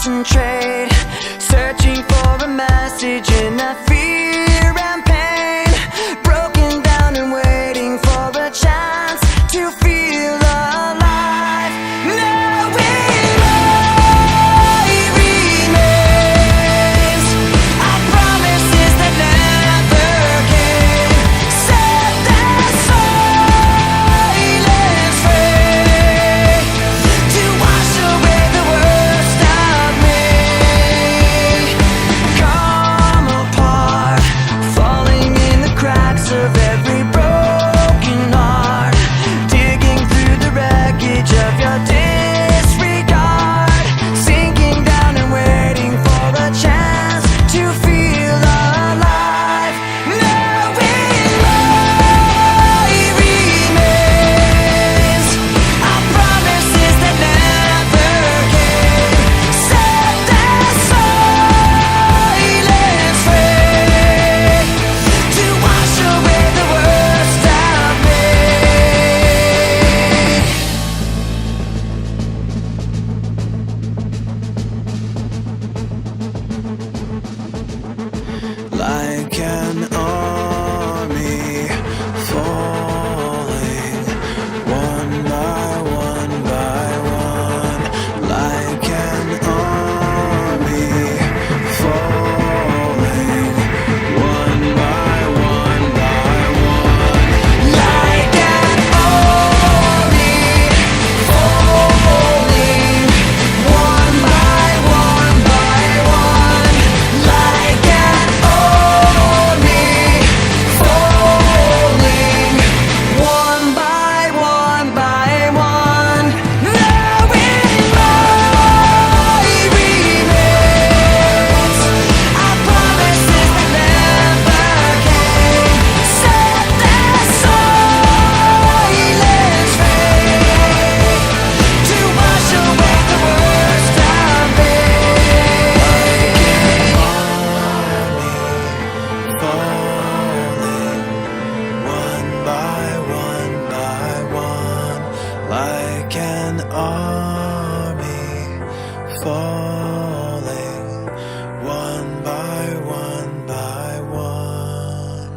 concentrate, searching for a message in that fear and pain, broken down and waiting for a chance to feel alive. Knowing life remains, our promises that never came, set their silence free to wash away the worst of me. Come apart, falling in the cracks of every broken heart, digging through the wreckage of your disregard, sinking down and waiting for a chance to feel alive. Knowing life remains, our promises that never came, set their silence free to wash away the worst of me. Like an army falling, one by one by one. Like an army falling, one by one by one. Like an army falling, one by one by one. Like an army falling, one by one by one. Knowing life remains, our promises that never came, set their silence free to wash away the worst of me. Like an army falling, one by one by one.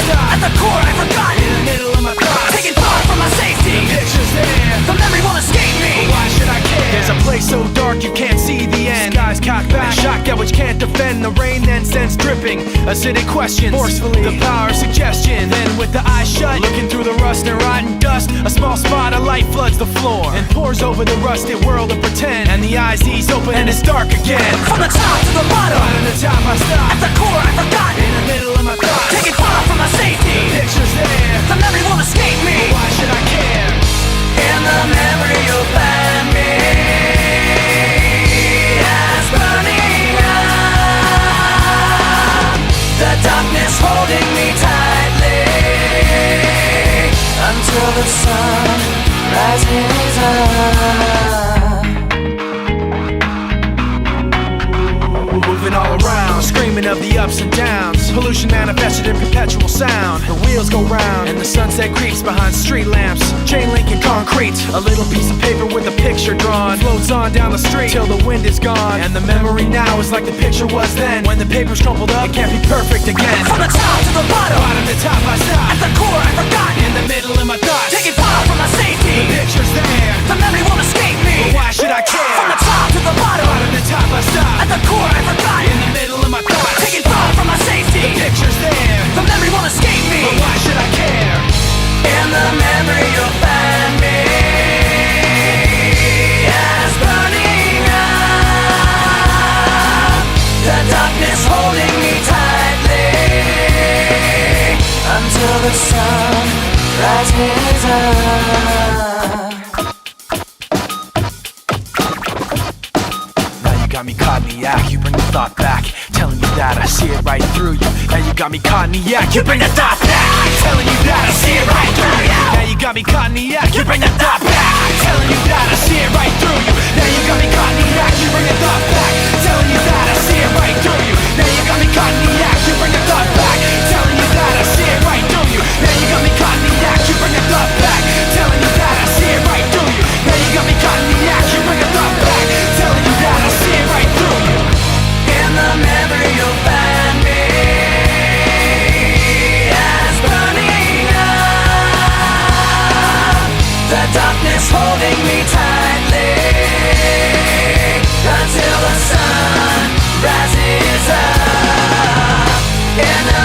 stop. At the core I forgot. In the middle of my thoughts. Taking far from my safety. The picture's there. The memory won't escape me. But why should I care? There's a place so dark you can't see the end. Skies cocked back. Shock at which can't defend. The rain then sends dripping. Acidic questions. Forcefully. The power of suggestion. Then with the eyes shut. Looking through the rust and rotten dust. A small spot of light floods the floor. And pours over the rusted world of pretend. And the eyes ease open and it's dark again. From the top to the bottom. Right on the top I stop. At the core I forgot. In the middle of my thoughts. Taking far from my safety. The picture's there. The memory won't escape me. But why should I care? In the memory you'll find me as burning up. The darkness holding me tightly until the sun rises up. Moving all around, screaming of the ups and downs. Pollution manifested in perpetual sound. The wheels go round and the sunset creeps behind street lamps. Chain link and concrete. A little piece of paper with a picture drawn floats on down the street till the wind is gone. And the memory now is like the picture was then. When the paper's crumpled up, it can't be perfect again. From the top to the bottom. Bottom to top I stop. At the core I forgot. In the middle of my thoughts. Taking far from my safety. The picture's there. The memory won't escape me. But why should I care? From the top to the bottom. Bottom to top I stop. At the core I forgot. In the middle of my thoughts. Taking far from my safety. The picture's there. The memory won't escape me. But why should I care? In the memory you'll find me as burning up. The darkness holding me tightly until the sun rises up. Now you got me caught in the act. You bring the thought back, telling you that I see it right through you. Now you got me caught in the act. You bring the thought back, telling you that I see it right through you. Now you got me caught in the act. You bring the thought back, telling you that I see it right through you. Now you got me caught in the act. You bring the thought back, telling you that I see it right through you. Now you got me caught in the act. You bring the thought back, telling you that I see it right through you. Now you got me caught in the act. You bring the thought back, telling you that I see it right through you. Now you got me caught in the act. You bring the thought back, telling you that I see it right through you. In the memory you'll find me as burning up. The darkness holding me tightly until the sun rises up. In the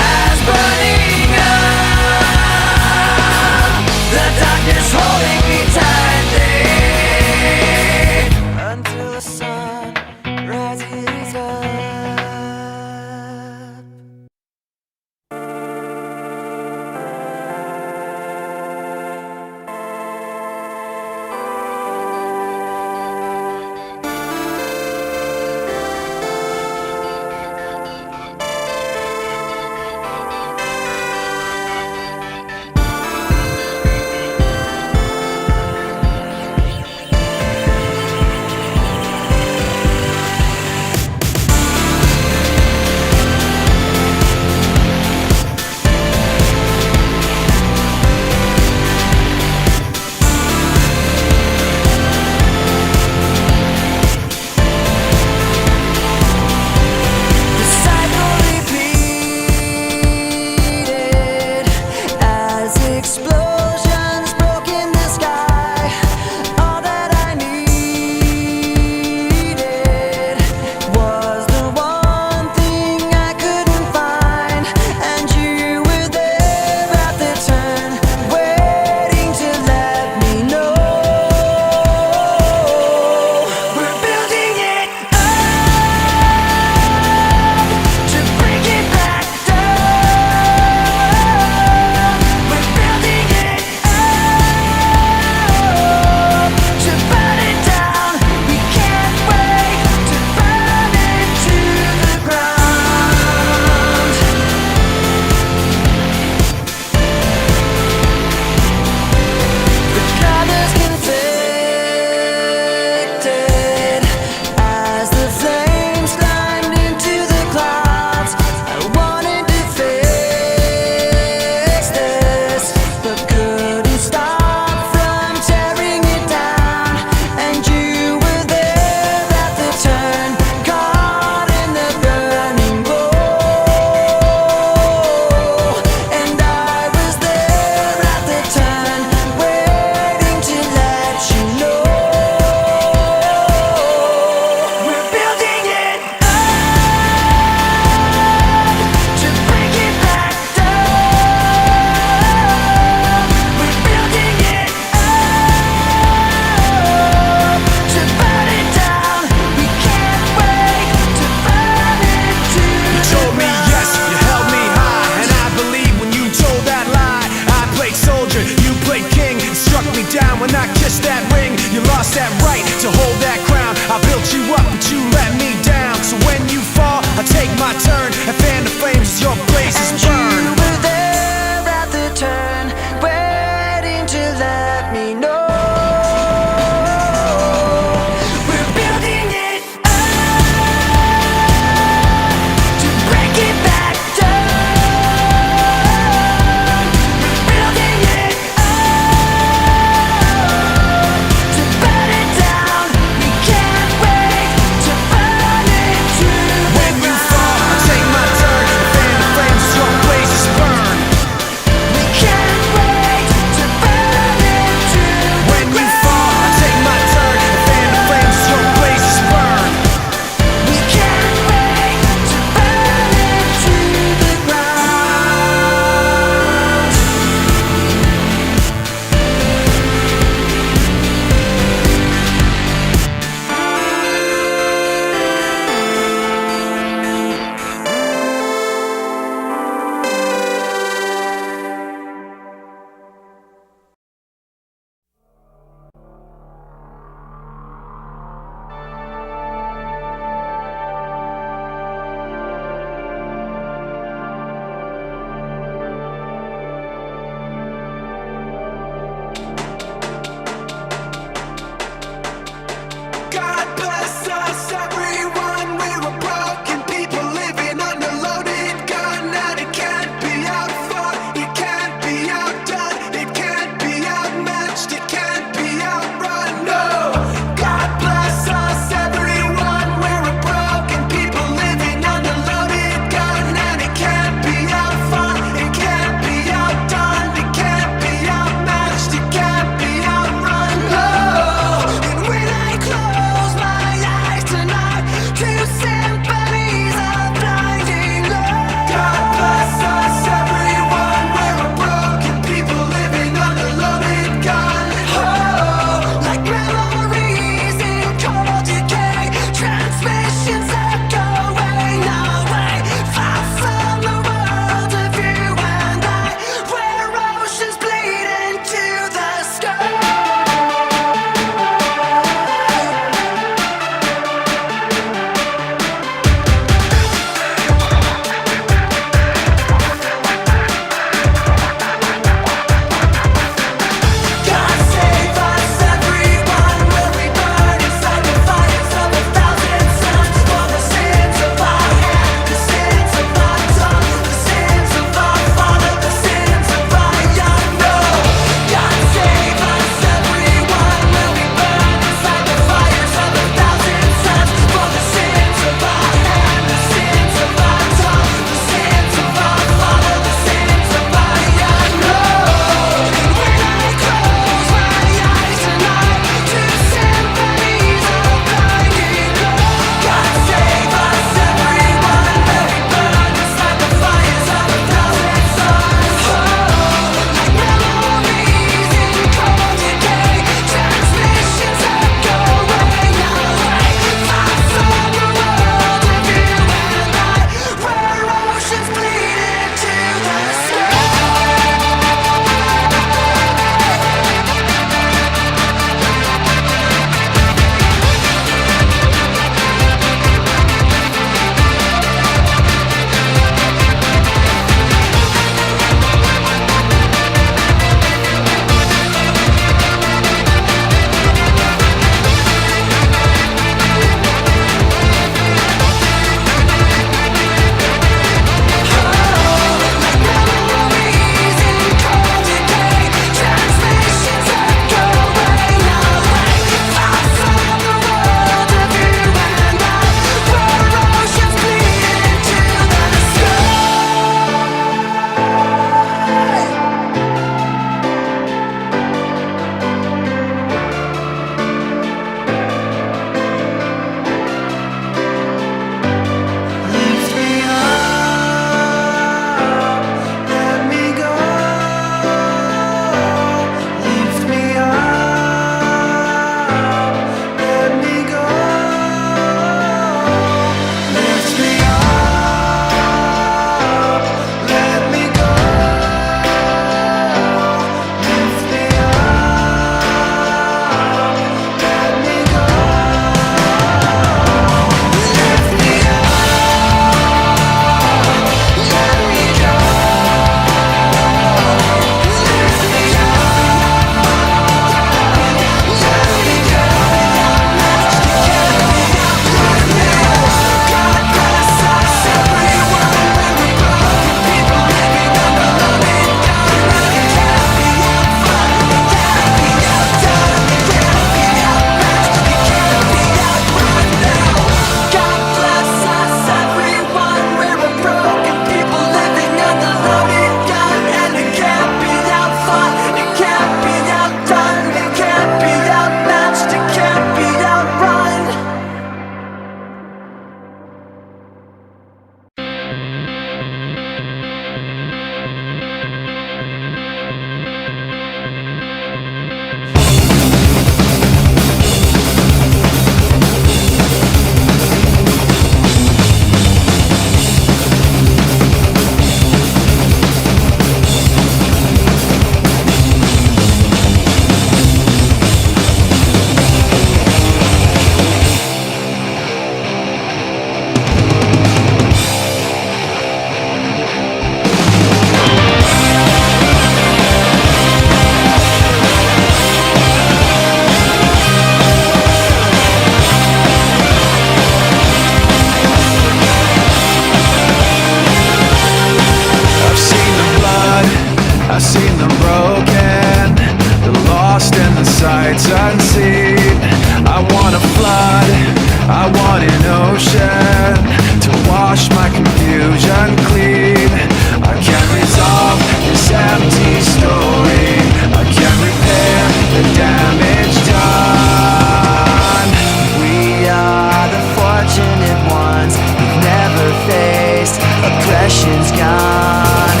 oppression's gone.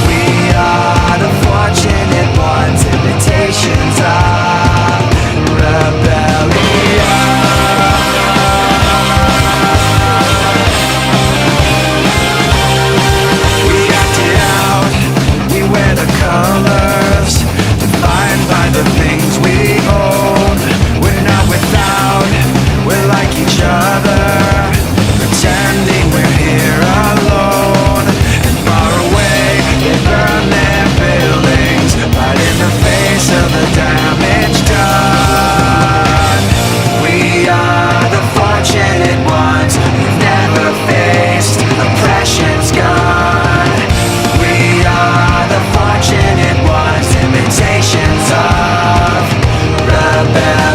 We are the fortunate ones, imitations of rebellion. We act it out, we wear the colors, defined by the things we own. We're not without, we're like each other, pretending we're here alone. And far away, they burn their buildings, right in the face of the damage done. We are the fortunate ones who've never faced oppression's gone. We are the fortunate ones, imitations of rebellion.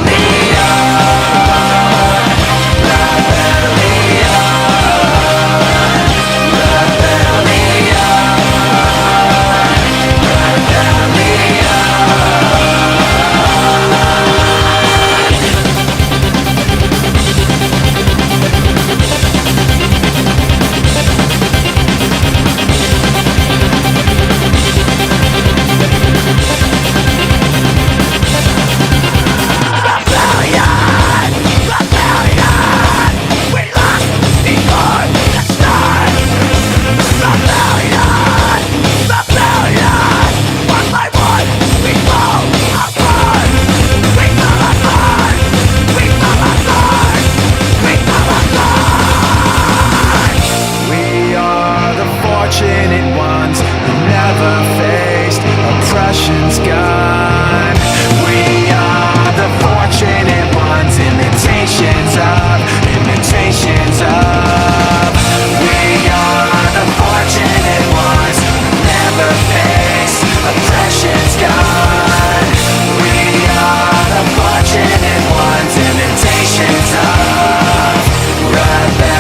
Oppression's gone. We are the fortunate ones, imitations of. We are the fortunate ones who never faced oppression's gone. We are the fortunate ones, imitations of rebellion.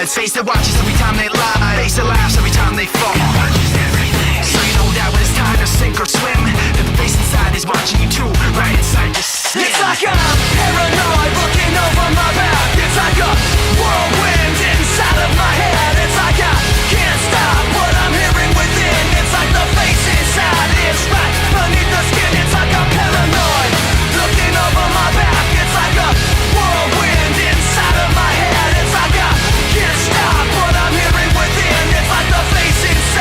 Face that watches every time they lie, face that laughs every time they fall. So you know that when it's time to sink or swim, that the face inside is watching you too, right inside your skin. It's like I'm paranoid looking over my back. It's like a whirlwind inside of my head. It's like I can't stop what I'm hearing within. It's like the face inside is right beneath the skin. It's like I'm paranoid looking over my back. It's like a whirlwind inside of my head. It's like I can't stop what I'm hearing within. It's like the face inside.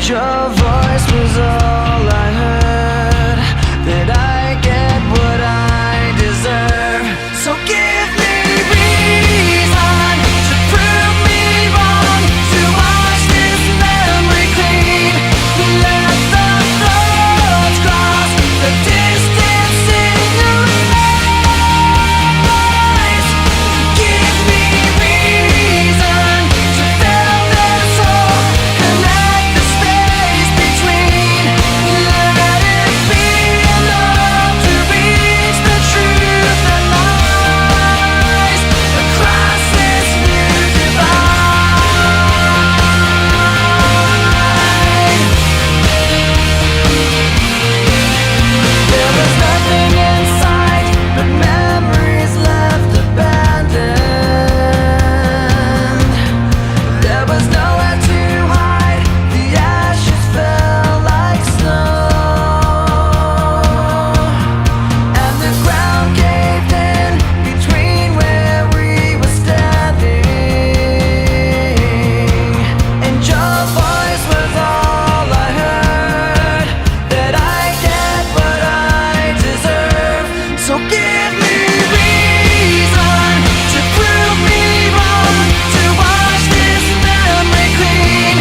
your voice was all I heard. That I get what I deserve. So give me reason to prove me wrong, to wash this memory clean. Let the thoughts cross the distance in your eyes. Give me reason to fill this hole, connect the space between. Let it be enough to reach the truth that lies across this new divide. There was nothing in sight but memories left abandoned. There was nowhere to hide, the ashes fell like snow, and the ground caved in between where we were standing. And your voice was all I heard, that I get what I deserve. So give me reason to prove me wrong, to wash this memory clean.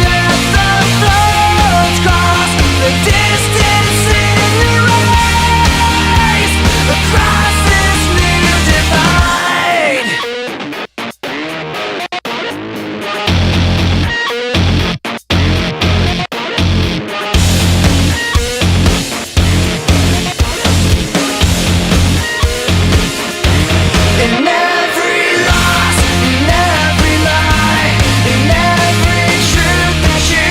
Let the thoughts cross the distance in your eyes across this new divide. In every loss, in every lie, in every truth that you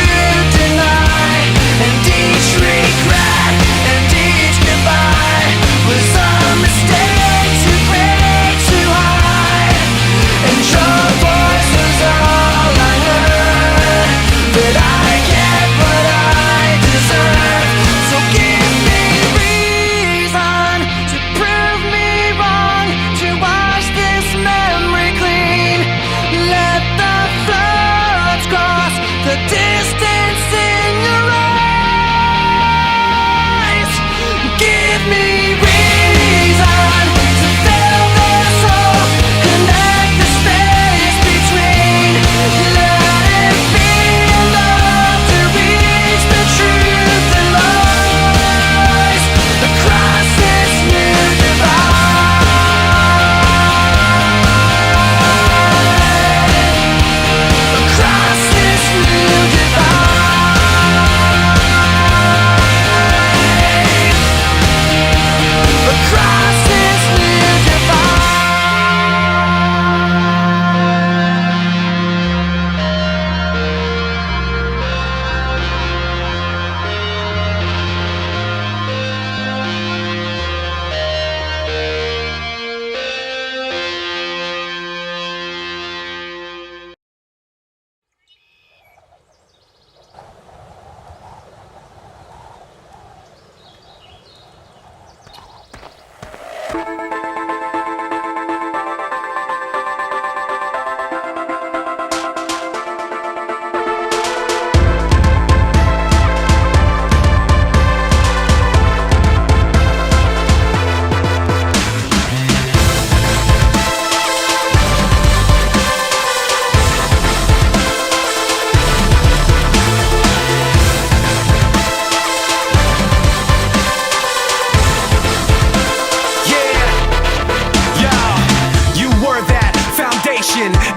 deny, and each regret and each goodbye was a mistake too great to hide. And your voice was all I heard, that I get what I deserve. So give me reason to prove me wrong, to wash this memory clean. Let the floods cross the distance in your eyes. Give me reason to fill this hole, connect the space between. Let it be enough to reach the truth that lies across this new divide. Across this new divide. Across this new divide.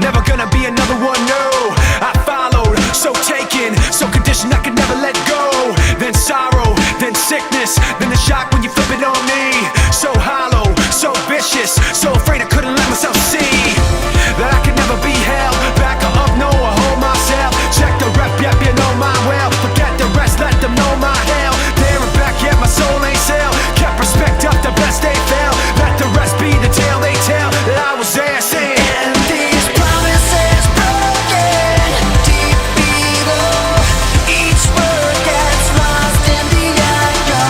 Never gonna be another one, no. I followed, so taken, so conditioned I could never let go. Then sorrow, then sickness, then the shock when you flip it on me. So hollow, so vicious, so afraid I couldn't let myself see that I could never be held back or up, no, I hold myself. Check the rep, yep, you know my well. Forget the rest, let them know my hell. There and back, yet my soul ain't sell. Kept respect up, the best they fell. Let the rest be the tale they tell that I was there saying. And these promises broken deep below, each word gets lost in the echo.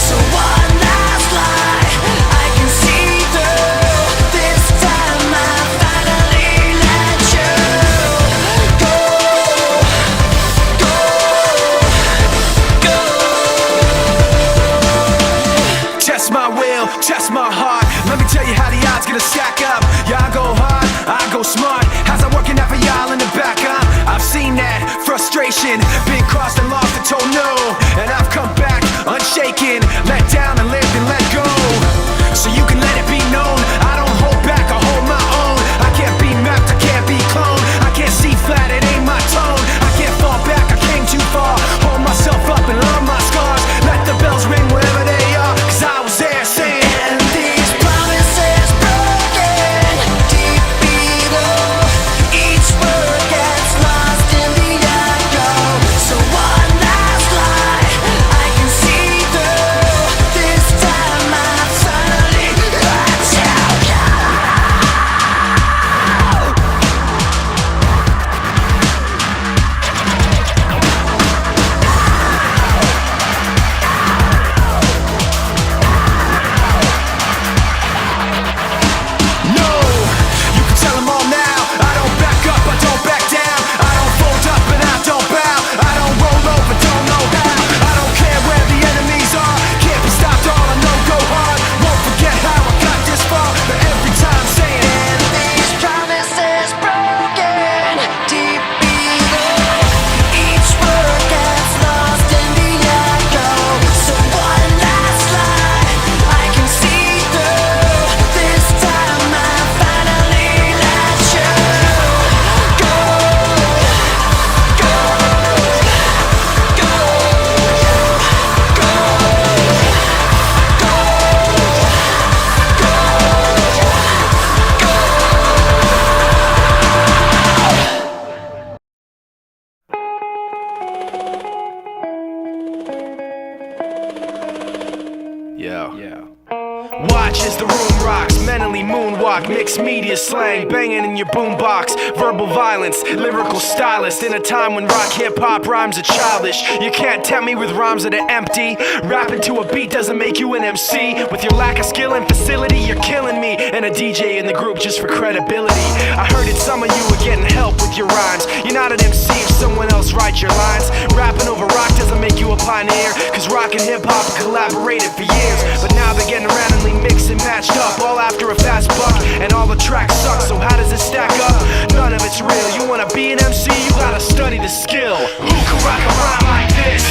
So one last lie I can see through. This desperation. Been crossed and lost and told no, and I've come back unshaken, let down and lived and let go. So you can let it be known, I don't hold back, I hold my own. I can't be mapped, I can't be cloned. I can't see flat, it ain't my tone. I can't fall back, I came too far. Hold myself up and love my scars. Let the bells ring wherever they are, cause I was there saying, and these promises broken deep below. Each word gets lost in the echo. So one last lie I can see through. This time I finally let you go. No, you can tell them all now. I don't back up, I don't back down. I don't fold up and I don't bow. I don't roll over, don't know how. I don't care where the enemies are. Can't be stopped, all I know go hard. Won't forget how I got this far. But every time saying, and these promises broken deep below. Each word gets lost in the echo. So one last lie I can see through. This time I finally let you go. Go, go, go, Yo. Watch as the room rocks, mentally moonwalk, mixed media slang, banging in your boombox, verbal violence, lyrical stylist, in a time when rock hip-hop rhymes are childish. You can't tempt me with rhymes that are empty. Rapping to a beat doesn't make you an MC. With your lack of skill and facility, you're killing me, and a DJ in the group just for credibility. I heard that some of you are getting help with your rhymes. You're not an MC if someone else writes your lines. Rapping over rock doesn't make you a pioneer, cause rock and hip-hop have collaborated for years. But now they're getting randomly mixed and matched up, all after a fast buck, and all the tracks suck. So how does it stack up? None of it's real. You wanna be an MC, you gotta study the skill. Who can rock a rhyme like this?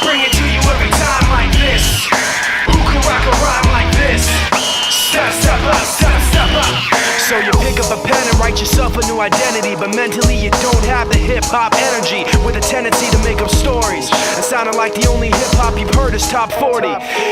Bring it to you every time like this. Who can rock a rhyme like this? Step up, step up. So you pick up a pen and write yourself a new identity, but mentally you don't have the hip-hop energy, with a tendency to make up stories and sounding like the only hip-hop you've heard is top 40.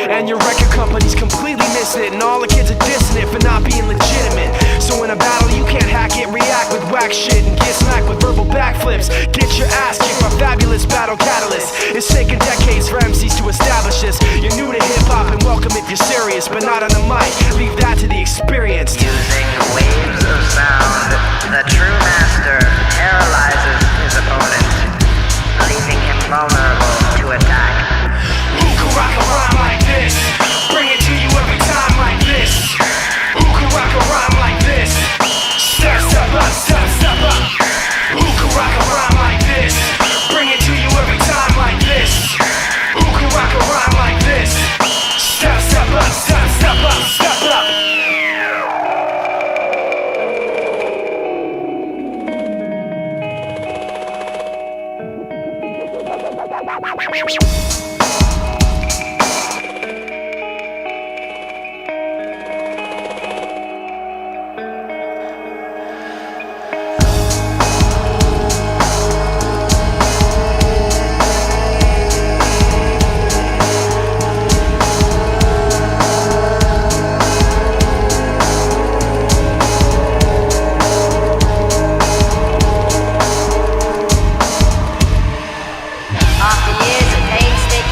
And your record company's completely missing it, and all the kids are dissing it for not being legitimate. So in a battle you can't hack it, react with whack shit, and get smacked with verbal backflips. Get your ass kicked by fabulous battle catalysts. It's taken decades for MCs to establish this. You're new to hip-hop and welcome if you're serious, but not on the mic. Leave that to the experienced. Using waves of sound, the true master paralyzes his opponent, leaving him vulnerable to attack. Who can rock a rhyme like this? Bring it to you every time like this. Who can rock a rhyme like this? Step up, step up. Who can rock a rhyme like this? Bring it to you every time like this. Who can rock a rhyme like this? Step up, step up, step up. After years of painstaking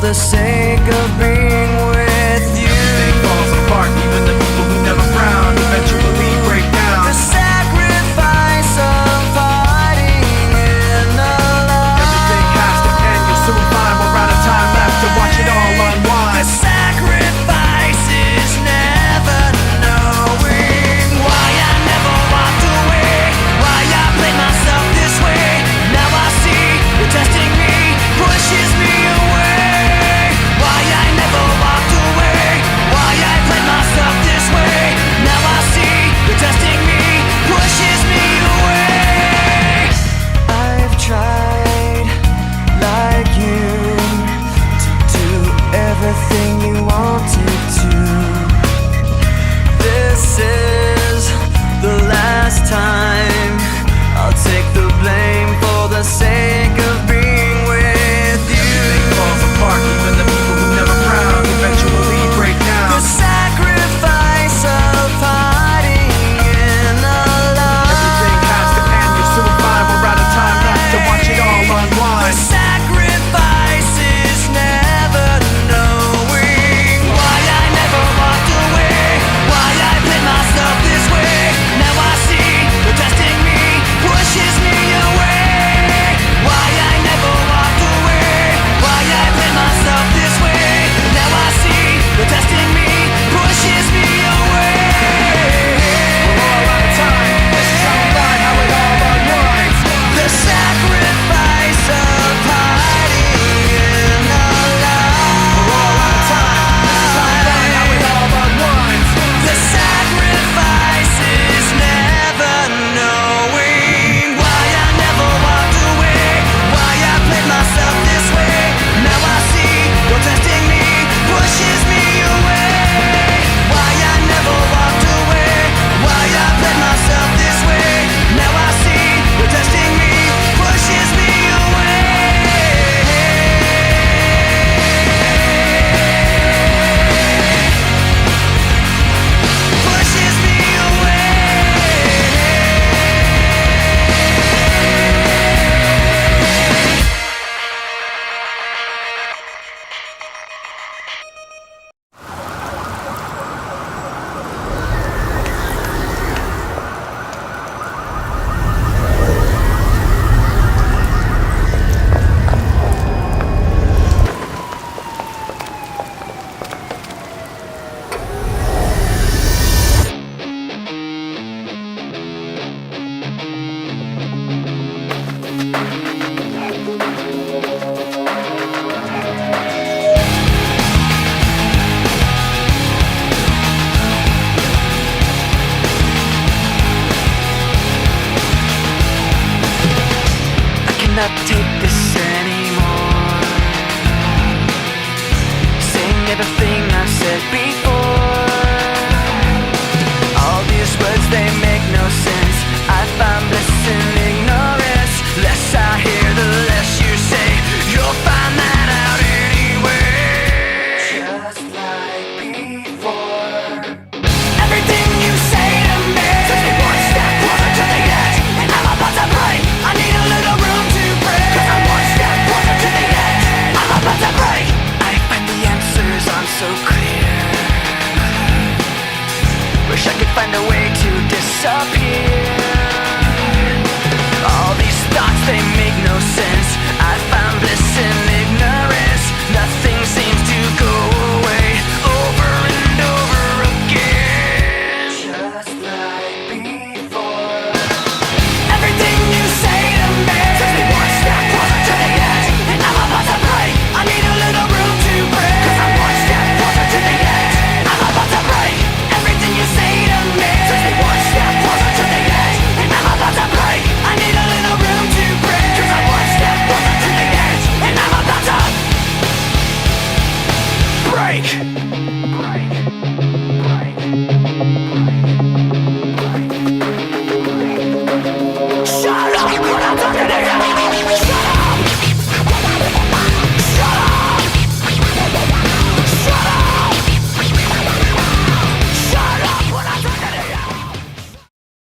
the sake of being with you. Everything falls apart, even the people who never frowned eventually break down. The sacrifice of fighting in the light. Everything has to end, you'll soon find we're out of time left to watch it all unwind. The sacrifice is never knowing why I never walked away, why I played myself this way. Now I see you're testing me, pushes me away. Why I never walked away, why I played myself this way. Now I see you're testing me, pushes me away. I've tried like you to do everything you wanted to. This is the last time I'll take the blame for the sake of being with you. Everything falls apart, even the people who never frowned eventually break down. The sacrifice of hiding in the light. Everything has to end, you'll soon find we're out of time left to watch it all The unwind. sacrifice is never knowing why I never walked away, why I played myself this way. Now I see you're testing me, pushes me away. Why I never walked away, why I played myself this way. Now I see you're testing me, pushes me away. We're all out of time, this is how we find how it all unwinds. The sacrifice of hiding in the light. We're all out of time, this is how we find how it all unwinds. The sacrifice is never knowing why I never walked away, why I played myself this way. Now I see you're testing me, pushes me away. Why I never walked away, why I played myself this way. Now I see you're testing me, pushes me away. Pushes me away. I cannot take this anymore. Saying everything I've said before.